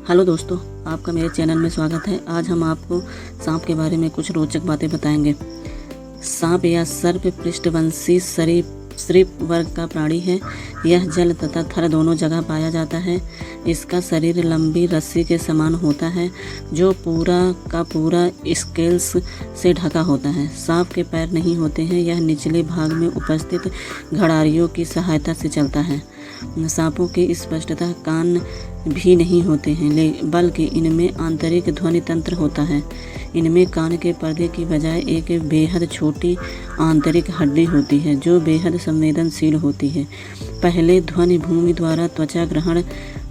Hello दोस्तों, आपका मेरे चैनल में स्वागत है। आज हम आपको सांप के बारे में कुछ रोचक बातें बताएंगे। सांप या सर्प पृष्ठवंशी सरीसृप वर्ग का प्राणी है। यह जल तथा थल दोनों जगह पाया जाता है। इसका शरीर लंबी रस्सी के समान होता है जो पूरा का पूरा स्केल्स से ढका होता है। सांप के पैर नहीं होते हैं। यह निचले भाग में उपस्थित घड़ारियों की सहायता से चलता है। सांपों के स्पष्टतः कान भी नहीं होते हैं, बल्कि इनमें आंतरिक ध्वनि तंत्र होता है। इनमें कान के पर्दे की बजाय एक बेहद छोटी आंतरिक हड्डी होती है जो बेहद संवेदनशील होती है। पहले ध्वनि भूमि द्वारा त्वचा ग्रहण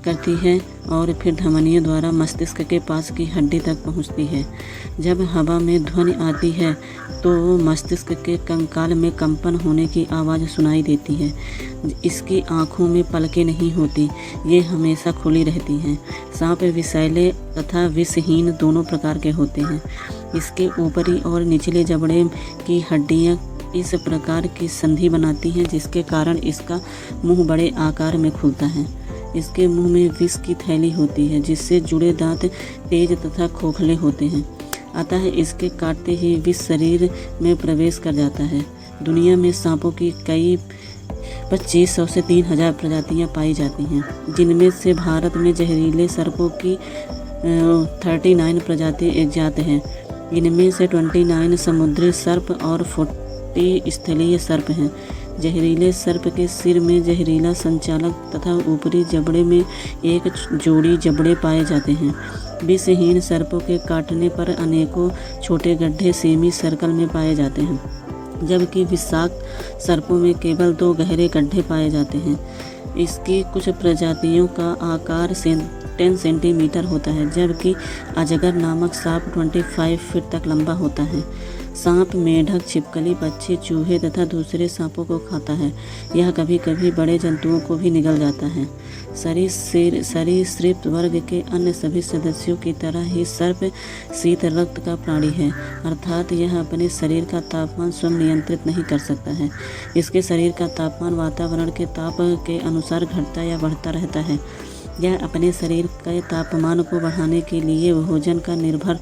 करती है और फिर धमनियों द्वारा मस्तिष्क के पास की हड्डी तक पहुंचती है। जब हवा में ध्वनि आती है तो मस्तिष्क के कंकाल में कंपन होने की आवाज़ सुनाई देती है। इसकी आँखों में पलकें नहीं होती, ये हमेशा खुली रहती हैं। सांप विषैले तथा विषहीन दोनों प्रकार के होते हैं। इसके ऊपरी और निचले जबड़े की हड्डियाँ इस प्रकार की संधि बनाती हैं जिसके कारण इसका मुंह बड़े आकार में खुलता है। इसके मुंह में विष की थैली होती है जिससे जुड़े दांत तेज तथा खोखले होते हैं, अतः इसके काटते ही विष शरीर में प्रवेश कर जाता है। दुनिया में सांपों की कई 2500 से 3000 प्रजातियां पाई जाती हैं, जिनमें से भारत में जहरीले सर्पों की 39 प्रजाति ज्ञात हैं। इनमें से 29 समुद्री सर्प और 40 स्थलीय सर्प हैं। जहरीले सर्प के सिर में जहरीला संचालक तथा ऊपरी जबड़े में एक जोड़ी जबड़े पाए जाते हैं। विषहीन सर्पों के काटने पर अनेकों छोटे गड्ढे सेमी सर्कल में पाए जाते हैं, जबकि विषाक्त सर्पों में केवल 2 गहरे गड्ढे पाए जाते हैं। इसकी कुछ प्रजातियों का आकार 10 सेंटीमीटर होता है, जबकि अजगर नामक सांप 25 फीट तक लंबा होता है। सांप मेढक, छिपकली, पक्षी, चूहे तथा दूसरे सांपों को खाता है। यह कभी कभी बड़े जंतुओं को भी निगल जाता है। सरीसृप वर्ग के अन्य सभी सदस्यों की तरह ही सर्प शीत रक्त का प्राणी है, अर्थात यह अपने शरीर का तापमान स्वयं नियंत्रित नहीं कर सकता है। इसके शरीर का तापमान वातावरण के ताप के अनुसार घटता या बढ़ता रहता है। यह अपने शरीर के तापमान को बढ़ाने के लिए भोजन का निर्भर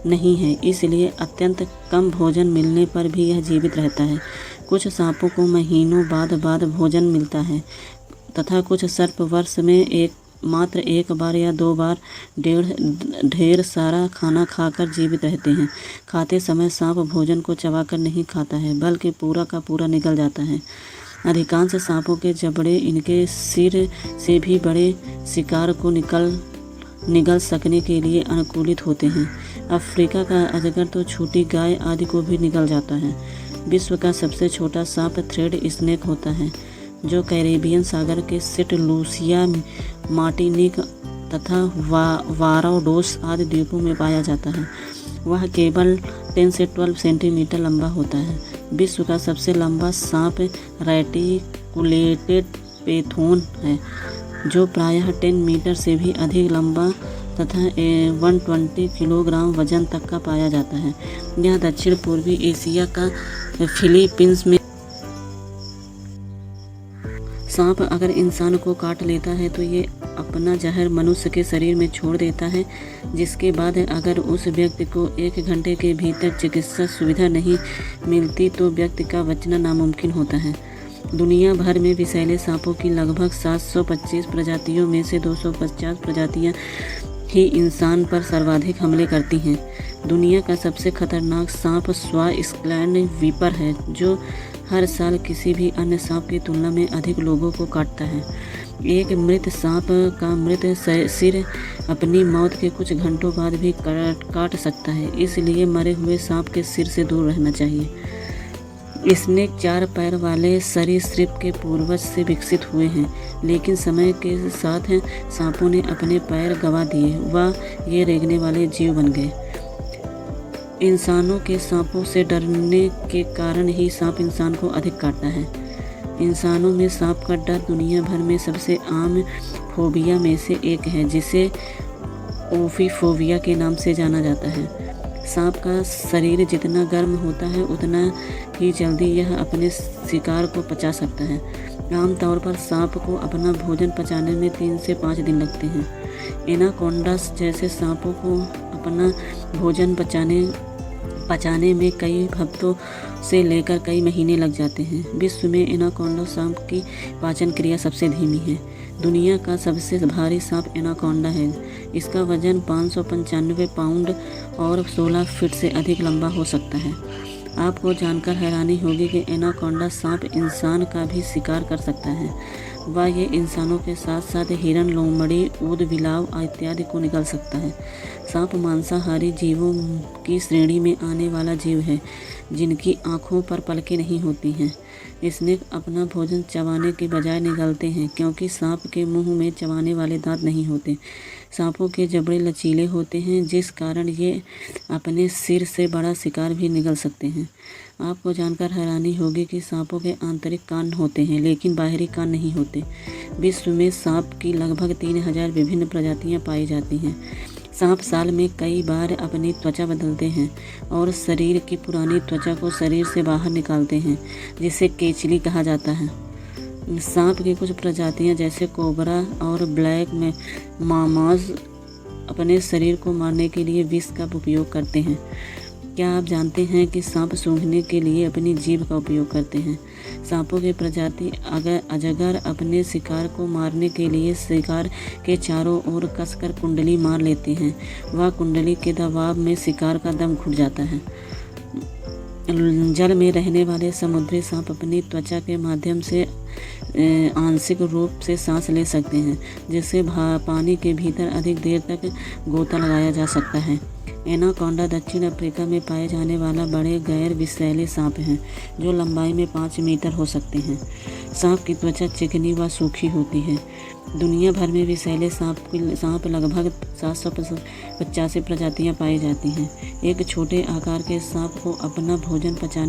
नहीं है, इसलिए अत्यंत कम भोजन मिलने पर भी यह जीवित रहता है। कुछ सांपों को महीनों बाद भोजन मिलता है तथा कुछ सर्प वर्ष में मात्र एक बार या 2 बार ढेर सारा खाना खाकर जीवित रहते हैं। खाते समय सांप भोजन को चबाकर नहीं खाता है, बल्कि पूरा का पूरा निगल जाता है। अधिकांश सांपों के जबड़े इनके सिर से भी बड़े शिकार को निगल सकने के लिए अनुकूलित होते हैं। अफ्रीका का अजगर तो छोटी गाय आदि को भी निगल जाता है। विश्व का सबसे छोटा सांप थ्रेड स्नेक होता है, जो कैरेबियन सागर के सेंट लूसिया, मार्टिनिक तथा बारबाडोस आदि द्वीपों में पाया जाता है। वह केवल 10 से 12 सेंटीमीटर लंबा होता है। विश्व का सबसे लंबा सांप रेटिकुलेटेड पैथॉन है, जो प्रायः 10 मीटर से भी अधिक लंबा तथा 120 किलोग्राम वजन तक का पाया जाता है। यह दक्षिण पूर्वी एशिया का फिलीपींस में। सांप अगर इंसान को काट लेता है तो ये अपना जहर मनुष्य के शरीर में छोड़ देता है, जिसके बाद अगर उस व्यक्ति को 1 घंटे के भीतर चिकित्सा सुविधा नहीं मिलती तो व्यक्ति का बचना नामुमकिन होता है। दुनिया भर में विषैले सांपों की लगभग 725 प्रजातियों में से 250 प्रजातियां ही इंसान पर सर्वाधिक हमले करती हैं। दुनिया का सबसे खतरनाक सांप स्क्वाइड वीपर है, जो हर साल किसी भी अन्य सांप की तुलना में अधिक लोगों को काटता है। एक मृत सांप का मृत सिर अपनी मौत के कुछ घंटों बाद भी काट सकता है, इसलिए मरे हुए सांप के सिर से दूर रहना चाहिए। स्नेक 4 पैर वाले सरीसृप के पूर्वज से विकसित हुए हैं, लेकिन समय के साथ सांपों ने अपने पैर गंवा दिए व ये रेंगने वाले जीव बन गए। इंसानों के सांपों से डरने के कारण ही सांप इंसान को अधिक काटता है। इंसानों में सांप का डर दुनिया भर में सबसे आम फोबिया में से एक है, जिसे ओफिफोबिया के नाम से जाना जाता है। सांप का शरीर जितना गर्म होता है उतना ही जल्दी यह अपने शिकार को पचा सकता है। आमतौर पर सांप को अपना भोजन पचाने में 3 से 5 दिन लगते हैं। एनाकोंडास जैसे सांपों को अपना भोजन पचाने में कई हफ्तों से लेकर कई महीने लग जाते हैं। विश्व में एनाकोंडा सांप की पाचन क्रिया सबसे धीमी है। दुनिया का सबसे भारी सांप एनाकोंडा है। इसका वजन 595 पाउंड और 16 फीट से अधिक लंबा हो सकता है। आपको जानकर हैरानी होगी कि एनाकोंडा सांप इंसान का भी शिकार कर सकता है। वह ये इंसानों के साथ साथ हिरन, लोमड़ी, ऊद, बिलाव इत्यादि को निगल सकता है। सांप मांसाहारी जीवों की श्रेणी में आने वाला जीव है, जिनकी आँखों पर पलकें नहीं होती हैं। स्नेक अपना भोजन चबाने के बजाय निगलते हैं, क्योंकि सांप के मुंह में चबाने वाले दांत नहीं होते। सांपों के जबड़े लचीले होते हैं, जिस कारण ये अपने सिर से बड़ा शिकार भी निगल सकते हैं। आपको जानकर हैरानी होगी कि सांपों के आंतरिक कान होते हैं, लेकिन बाहरी कान नहीं होते। विश्व में सांप की लगभग 3000 विभिन्न प्रजातियां पाई जाती हैं। सांप साल में कई बार अपनी त्वचा बदलते हैं और शरीर की पुरानी त्वचा को शरीर से बाहर निकालते हैं, जिसे केचली कहा जाता है। सांप की कुछ प्रजातियां जैसे कोबरा और ब्लैक मामाज अपने शरीर को मारने के लिए विष का उपयोग करते हैं। क्या आप जानते हैं कि सांप सूंघने के लिए अपनी जीभ का उपयोग करते हैं? सांपों की प्रजाति अजगर अपने शिकार को मारने के लिए शिकार के चारों ओर कसकर कुंडली मार लेते हैं। वह कुंडली के दबाव में शिकार का दम घुट जाता है। जल में रहने वाले समुद्री सांप अपनी त्वचा के माध्यम से आंशिक रूप से सांस ले सकते हैं, जिससे पानी के भीतर अधिक देर तक गोता लगाया जा सकता है। एनाकोंडा दक्षिण अफ्रीका में पाए जाने वाला बड़े गैर विषैले सांप हैं, जो लंबाई में 5 मीटर हो सकते हैं। सांप की त्वचा चिकनी व सूखी होती है। दुनिया भर में विषैले सांप लगभग 785 प्रजातियां पाई जाती हैं। एक छोटे आकार के सांप को अपना भोजन पचाने